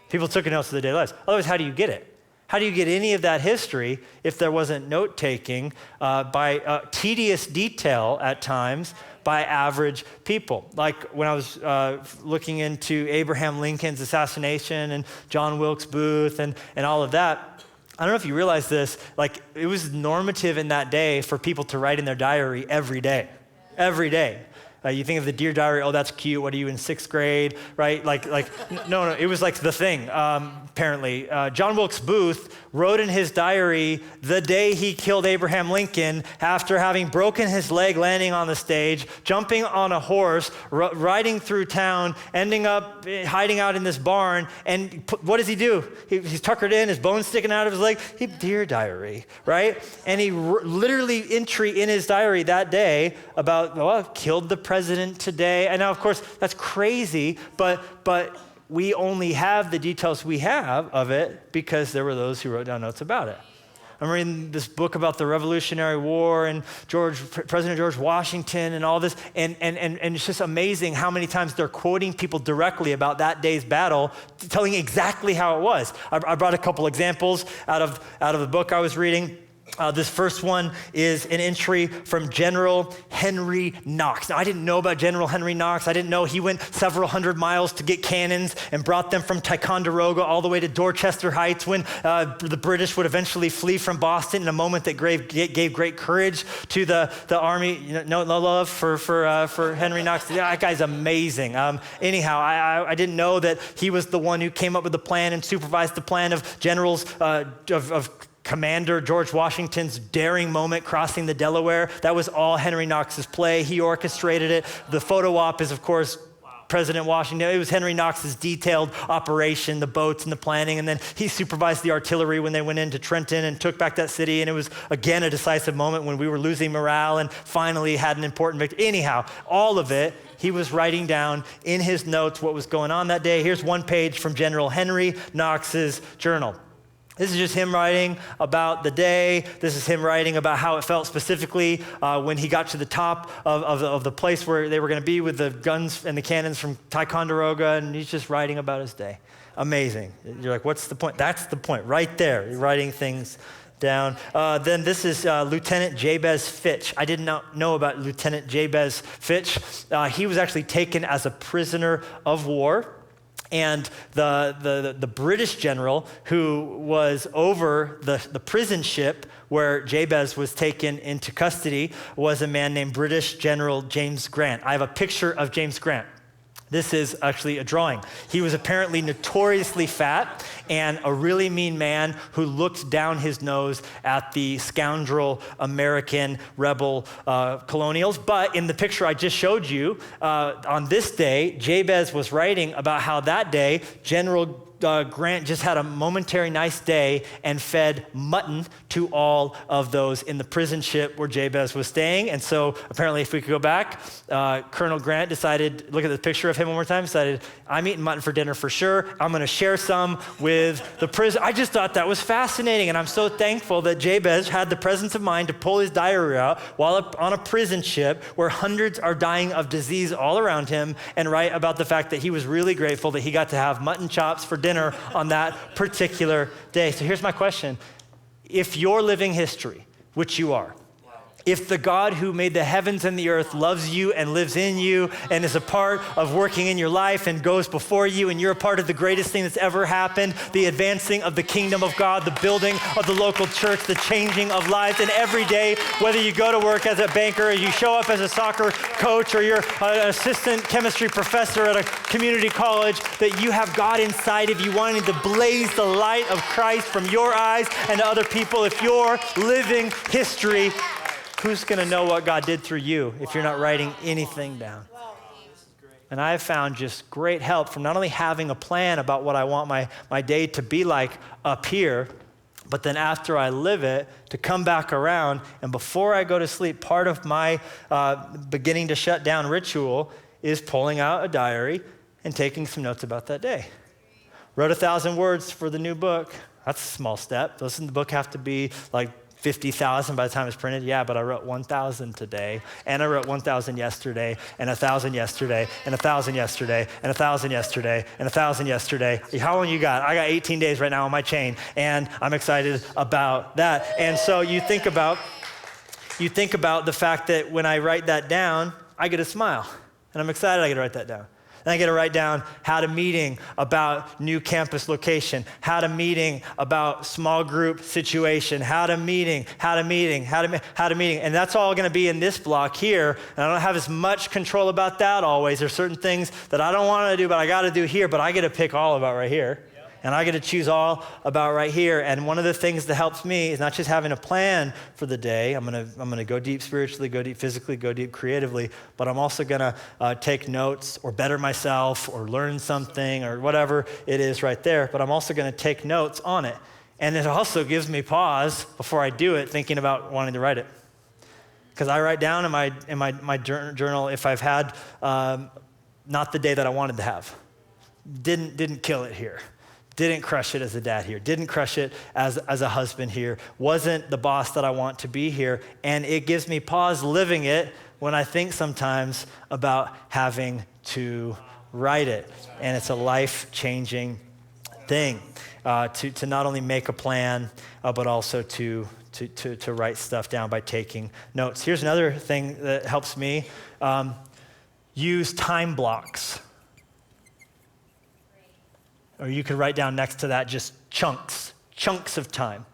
People took notes of their daily lives. Otherwise, how do you get it? How do you get any of that history if there wasn't note-taking by tedious detail at times by average people? Like when I was looking into Abraham Lincoln's assassination and John Wilkes Booth and all of that, I don't know if you realize this, like it was normative in that day for people to write in their diary every day. Every day. You think of the Dear Diary, oh, that's cute. What are you in 6th grade, right? No, it was like the thing, apparently. John Wilkes Booth wrote in his diary the day he killed Abraham Lincoln after having broken his leg landing on the stage, jumping on a horse, riding through town, ending up hiding out in this barn. And what does he do? He's tuckered in, his bones sticking out of his leg. Dear Diary, right? And he literally entry in his diary that day about, killed the president today. And now, of course, that's crazy, but we only have the details we have of it because there were those who wrote down notes about it. I'm reading this book about the Revolutionary War and President George Washington and all this, and it's just amazing how many times they're quoting people directly about that day's battle, telling exactly how it was. I brought a couple examples out of the book I was reading. This first one is an entry from General Henry Knox. Now, I didn't know about General Henry Knox. I didn't know he went several hundred miles to get cannons and brought them from Ticonderoga all the way to Dorchester Heights when the British would eventually flee from Boston in a moment that gave great courage to the army. No love for Henry Knox. That guy's amazing. Anyhow, I didn't know that he was the one who came up with the plan and supervised the plan of generals of Commander George Washington's daring moment crossing the Delaware. That was all Henry Knox's play. He orchestrated it. The photo op is, of course, President Washington. It was Henry Knox's detailed operation, the boats and the planning, and then he supervised the artillery when they went into Trenton and took back that city, and it was, again, a decisive moment when we were losing morale and finally had an important victory. Anyhow, all of it, he was writing down in his notes what was going on that day. Here's one page from General Henry Knox's journal. This is just him writing about the day. This is him writing about how it felt specifically when he got to the top of the place where they were going to be with the guns and the cannons from Ticonderoga, and he's just writing about his day. Amazing. You're like, what's the point? That's the point right there. You're writing things down. Then this is Lieutenant Jabez Fitch. I did not know about Lieutenant Jabez Fitch. He was actually taken as a prisoner of war. And the British general who was over the prison ship where Jabez was taken into custody was a man named British General James Grant. I have a picture of James Grant. This is actually a drawing. He was apparently notoriously fat and a really mean man who looked down his nose at the scoundrel American rebel colonials. But in the picture I just showed you, on this day, Jabez was writing about how that day, General Grant just had a momentary nice day and fed mutton to all of those in the prison ship where Jabez was staying. And so apparently, if we could go back, Colonel Grant decided, look at the picture of him one more time, decided, I'm eating mutton for dinner for sure. I'm going to share some with the prison. I just thought that was fascinating. And I'm so thankful that Jabez had the presence of mind to pull his diary out while on a prison ship where hundreds are dying of disease all around him and write about the fact that he was really grateful that he got to have mutton chops for dinner on that particular day. So here's my question. If you're living history, which you are, if the God who made the heavens and the earth loves you and lives in you and is a part of working in your life and goes before you, and you're a part of the greatest thing that's ever happened, the advancing of the kingdom of God, the building of the local church, the changing of lives, and every day, whether you go to work as a banker, or you show up as a soccer coach, or you're an assistant chemistry professor at a community college, that you have God inside of you wanting to blaze the light of Christ from your eyes and to other people. If you're living history, who's going to know what God did through you if you're not writing anything down? And I have found just great help from not only having a plan about what I want my day to be like up here, but then after I live it, to come back around, and before I go to sleep, part of my beginning to shut down ritual is pulling out a diary and taking some notes about that day. Wrote 1,000 words for the new book. That's a small step. Doesn't the book have to be like 50,000 by the time it's printed? Yeah, but I wrote 1,000 today, and I wrote 1,000 yesterday, and 1,000 yesterday, and 1,000 yesterday, and 1,000 yesterday, and 1,000 yesterday. How long you got? I got 18 days right now on my chain, and I'm excited about that. And so you think about the fact that when I write that down, I get a smile, and I'm excited I get to write that down. And I get to write down how to meeting about new campus location, how to meeting about small group situation, how to meeting. And that's all going to be in this block here. And I don't have as much control about that always. There's certain things that I don't want to do, but I got to do here, but I get to pick all about right here. And I get to choose all about right here. And one of the things that helps me is not just having a plan for the day. I'm gonna go deep spiritually, go deep physically, go deep creatively, but I'm also gonna take notes or better myself or learn something or whatever it is right there. But I'm also gonna take notes on it. And it also gives me pause before I do it, thinking about wanting to write it. Because I write down in my journal if I've had not the day that I wanted to have. Didn't kill it here. Didn't crush it as a dad here. Didn't crush it as a husband here. Wasn't the boss that I want to be here. And it gives me pause living it when I think sometimes about having to write it. And it's a life-changing thing to not only make a plan, but also to write stuff down by taking notes. Here's another thing that helps me. Use time blocks. Or you could write down next to that just chunks of time.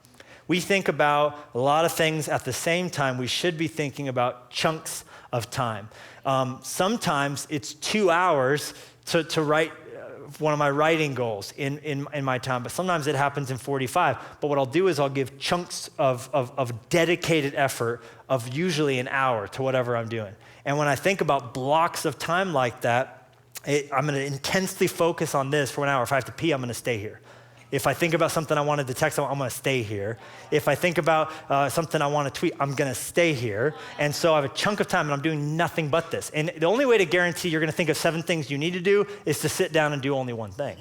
We think about a lot of things at the same time. We should be thinking about chunks of time. Sometimes it's 2 hours to write one of my writing goals in my time, but sometimes it happens in 45. But what I'll do is I'll give chunks of dedicated effort of usually an hour to whatever I'm doing. And when I think about blocks of time like that, I'm gonna intensely focus on this for an hour. If I have to pee, I'm gonna stay here. If I think about something I wanted to text, I'm gonna stay here. If I think about something I wanna tweet, I'm gonna stay here. And so I have a chunk of time and I'm doing nothing but this. And the only way to guarantee you're gonna think of 7 things you need to do is to sit down and do only one thing.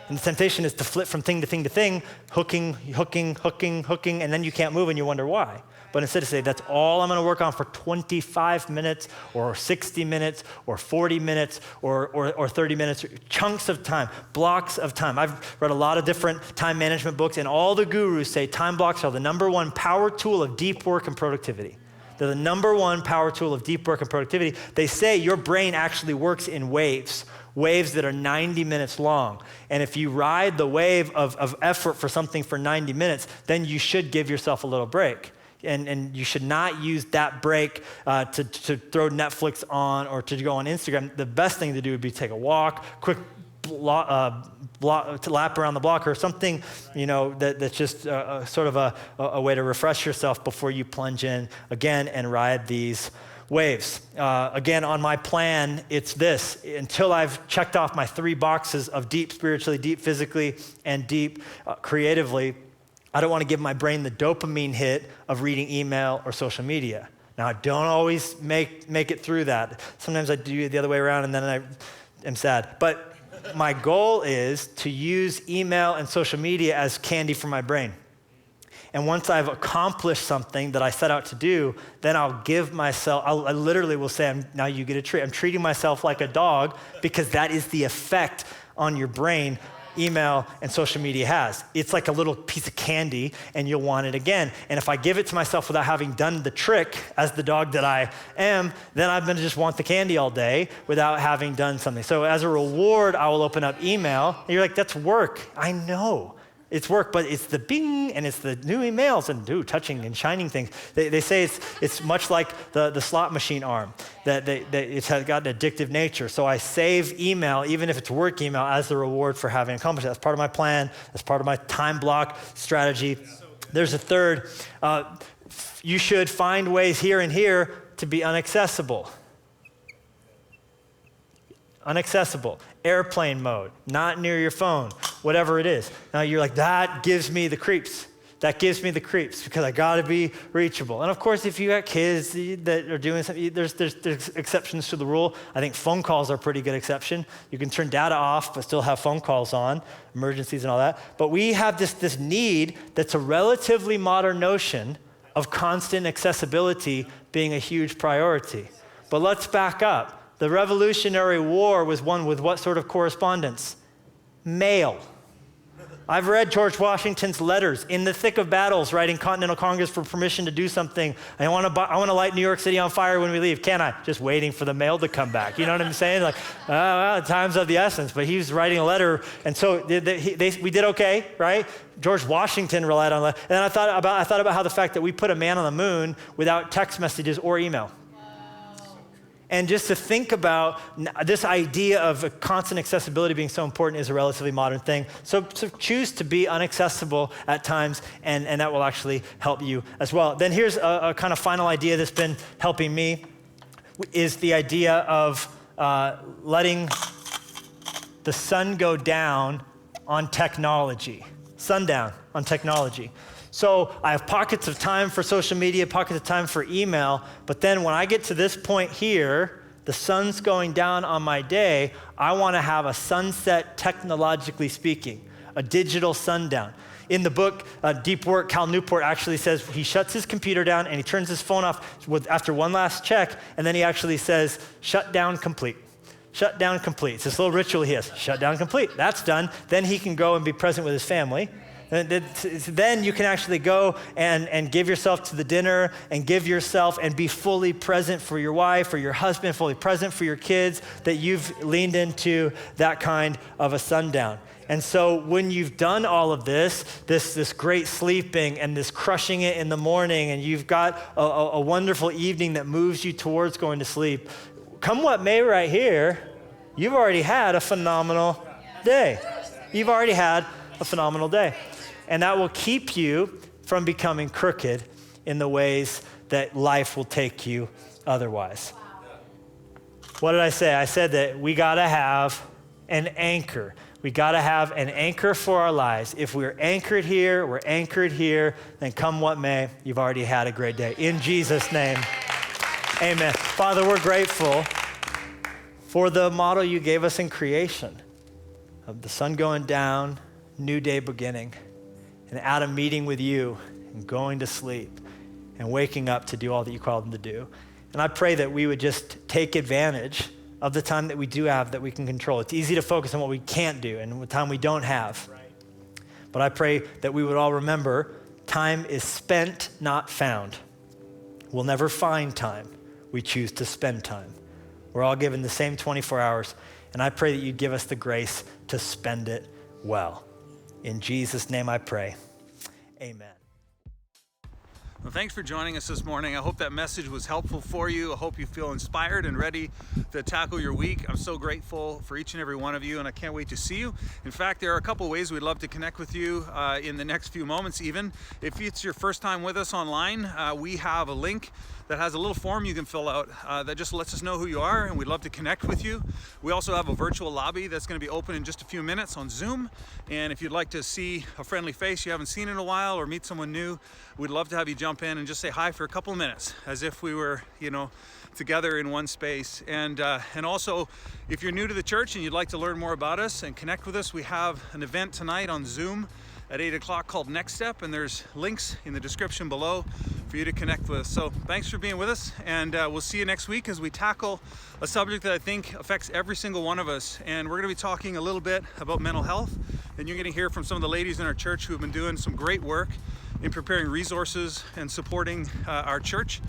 And the temptation is to flip from thing to thing to thing, hooking, and then you can't move and you wonder why. But instead to say, that's all I'm gonna work on for 25 minutes or 60 minutes or 40 minutes or 30 minutes, chunks of time, blocks of time. I've read a lot of different time management books, and all the gurus say time blocks are the #1 power tool of deep work and productivity. They're the #1 power tool of deep work and productivity. They say your brain actually works in waves that are 90 minutes long. And if you ride the wave of effort for something for 90 minutes, then you should give yourself a little break. And you should not use that break to throw Netflix on or to go on Instagram. The best thing to do would be take a walk, quick to lap around the block or something, that's just sort of a way to refresh yourself before you plunge in again and ride these waves. Again, on my plan, it's this. Until I've checked off my 3 boxes of deep spiritually, deep physically, and deep creatively, I don't want to give my brain the dopamine hit of reading email or social media. Now, I don't always make it through that. Sometimes I do it the other way around and then I am sad. But my goal is to use email and social media as candy for my brain. And once I've accomplished something that I set out to do, then I'll give myself, I literally will say, now you get a treat. I'm treating myself like a dog because that is the effect on your brain email and social media has. It's like a little piece of candy and you'll want it again. And if I give it to myself without having done the trick as the dog that I am, then I'm gonna just want the candy all day without having done something. So as a reward, I will open up email. And you're like, that's work. I know. It's work, but it's the bing and it's the new emails and touching and shining things. They say it's much like the slot machine arm, that it's got an addictive nature. So I save email, even if it's work email, as the reward for having accomplished it. That's part of my plan. That's part of my time block strategy. There's a third. You should find ways here and here to be inaccessible. Unaccessible, airplane mode, not near your phone, whatever it is. Now you're like, that gives me the creeps. That gives me the creeps because I gotta be reachable. And of course, if you got kids that are doing something, there's exceptions to the rule. I think phone calls are a pretty good exception. You can turn data off, but still have phone calls on, emergencies and all that. But we have this need that's a relatively modern notion of constant accessibility being a huge priority. But let's back up. The Revolutionary War was won with what sort of correspondence? Mail. I've read George Washington's letters in the thick of battles, writing Continental Congress for permission to do something. I want to light New York City on fire when we leave. Can I? Just waiting for the mail to come back. You know what I'm saying? Like, time's of the essence. But he was writing a letter, and so we did okay, right? George Washington relied on letters. And then I thought about how the fact that we put a man on the moon without text messages or email. And just to think about this idea of constant accessibility being so important is a relatively modern thing. So choose to be inaccessible at times, and that will actually help you as well. Then here's a kind of final idea that's been helping me, is the idea of letting the sun go down on technology. Sundown on technology. So I have pockets of time for social media, pockets of time for email, but then when I get to this point here, the sun's going down on my day, I wanna have a sunset technologically speaking, a digital sundown. In the book, Deep Work, Cal Newport actually says he shuts his computer down and he turns his phone off after one last check, and then he actually says, shut down complete. Shut down complete. It's this little ritual he has, shut down complete, that's done. Then he can go and be present with his family. Then you can actually go and give yourself to the dinner and give yourself and be fully present for your wife or your husband, fully present for your kids, that you've leaned into that kind of a sundown. And so when you've done all of this great sleeping and this crushing it in the morning, and you've got a wonderful evening that moves you towards going to sleep, come what may right here, you've already had a phenomenal day. You've already had a phenomenal day. And that will keep you from becoming crooked in the ways that life will take you otherwise. What did I say? I said that we got to have an anchor. We got to have an anchor for our lives. If we're anchored here, then come what may, you've already had a great day. In Jesus' name, amen. Father, we're grateful for the model you gave us in creation of the sun going down, new day beginning, and Adam meeting with you and going to sleep and waking up to do all that you called him to do. And I pray that we would just take advantage of the time that we do have that we can control. It's easy to focus on what we can't do and the time we don't have. Right. But I pray that we would all remember time is spent, not found. We'll never find time. We choose to spend time. We're all given the same 24 hours, and I pray that you give us the grace to spend it well. In Jesus' name I pray, amen. Well, thanks for joining us this morning. I hope that message was helpful for you. I hope you feel inspired and ready to tackle your week. I'm so grateful for each and every one of you, and I can't wait to see you. In fact, there are a couple ways we'd love to connect with you in the next few moments even. If it's your first time with us online, we have a link that has a little form you can fill out that just lets us know who you are, and we'd love to connect with you. We also have a virtual lobby that's going to be open in just a few minutes on Zoom, and if you'd like to see a friendly face you haven't seen in a while or meet someone new, we'd love to have you jump in and just say hi for a couple of minutes as if we were, together in one space. And also, if you're new to the church and you'd like to learn more about us and connect with us, we have an event tonight on Zoom at 8 o'clock called Next Step, and there's links in the description below for you to connect with us. So thanks for being with us, and we'll see you next week as we tackle a subject that I think affects every single one of us. And we're gonna be talking a little bit about mental health, and you're gonna hear from some of the ladies in our church who have been doing some great work in preparing resources and supporting our church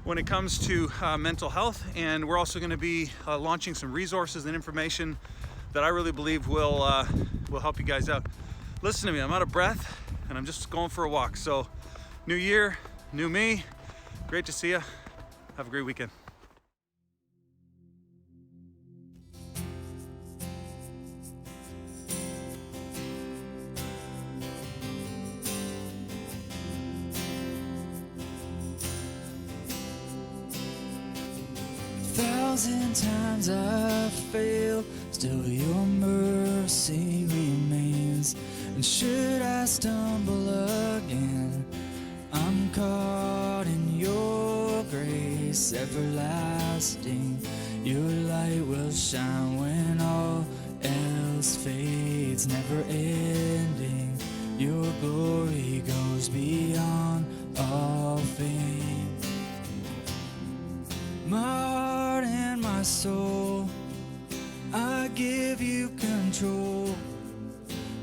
when it comes to mental health. And we're also gonna be launching some resources and information that I really believe will help you guys out. Listen to me, I'm out of breath and I'm just going for a walk. So, new year, new me. Great to see you. Have a great weekend. Thousand times I've failed, still your mercy remains. And should I stumble again, I'm caught in your grace everlasting. Your light will shine when all else fades, never ending. Your glory goes beyond all fame. My heart and my soul, I give you control.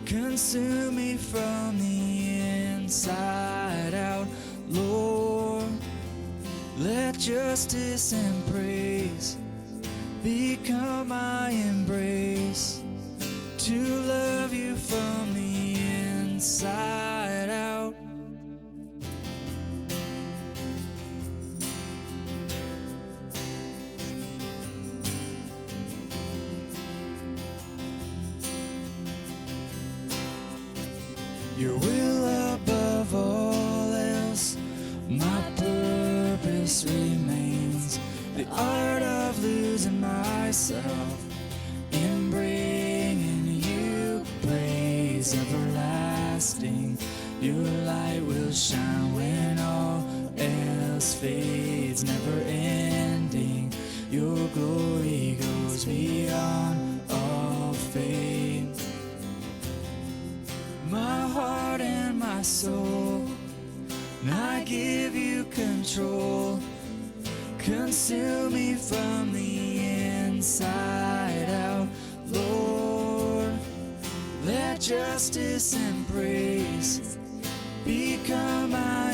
Consume me from the inside out, Lord. Let justice and praise become my embrace, to love you from the inside out. Your will above all else, my purpose remains. The art of losing myself in bringing you praise everlasting. Your light will shine when all else fades, never ending. Your glory goes beyond all fame. My heart and my soul, and I give you control. Consume me from the inside out, Lord. Let justice and praise become my